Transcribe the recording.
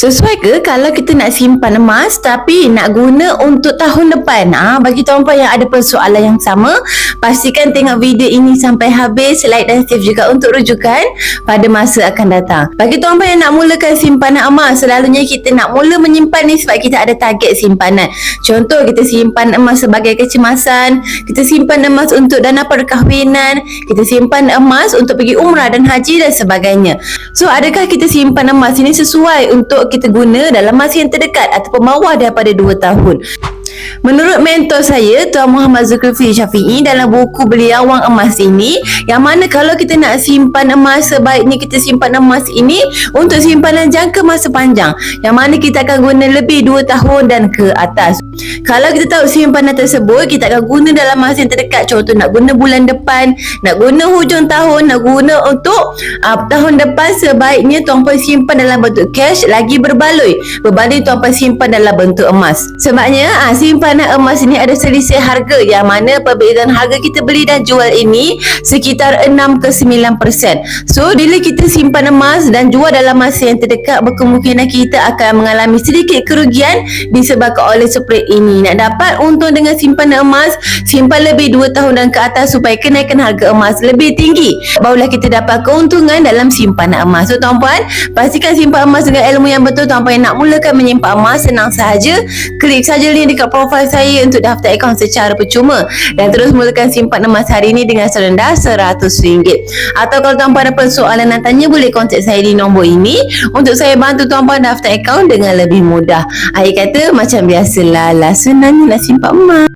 Sesuai ke kalau kita nak simpan emas tapi nak guna untuk tahun depan? Bagi tuan-puan yang ada persoalan yang sama, pastikan tengok video ini sampai habis, like dan save juga untuk rujukan pada masa akan datang. Bagi tuan-puan yang nak mulakan simpanan emas, selalunya kita nak mula menyimpan ni sebab kita ada target simpanan. Contoh, kita simpan emas sebagai kecemasan, kita simpan emas untuk dana perkahwinan, kita simpan emas untuk pergi umrah dan haji dan sebagainya. So, adakah kita simpan emas ini sesuai untuk kita guna dalam masa yang terdekat ataupun bawah daripada 2 tahun? Menurut mentor saya, Tuan Muhammad Zulkifli Syafi'i, dalam buku beliau Wang Emas ini, yang mana kalau kita nak simpan emas, sebaiknya kita simpan emas ini untuk simpanan jangka masa panjang, yang mana kita akan guna lebih 2 tahun dan ke atas. Kalau kita tahu simpanan tersebut kita akan guna dalam masa yang terdekat, contoh nak guna bulan depan, nak guna hujung tahun, nak guna untuk tahun depan, sebaiknya tuan-puan simpan dalam bentuk cash lagi berbaloi berbanding tuan-puan simpan dalam bentuk emas. Sebabnya simpanan emas ini ada selisih harga, yang mana perbezaan harga kita beli dan jual ini sekitar 6 ke 9%. So bila kita simpan emas dan jual dalam masa yang terdekat, berkemungkinan kita akan mengalami sedikit kerugian disebabkan oleh spread ini. Nak dapat untung dengan simpanan emas, simpan lebih 2 tahun dan ke atas supaya kenaikan harga emas lebih tinggi, barulah kita dapat keuntungan dalam simpanan emas. So tuan-puan, pastikan simpan emas dengan ilmu yang betul. Tuan-puan yang nak mulakan menyimpan emas, senang sahaja, klik saja link dekat profil saya untuk daftar akaun secara percuma dan terus mulakan simpan emas hari ini dengan serendah RM100. Atau kalau tuan-puan ada persoalan nak tanya, boleh kontak saya di nombor ini untuk saya bantu tuan-puan daftar akaun dengan lebih mudah. Akhir kata, macam biasalah, senangnya nak simpan emas.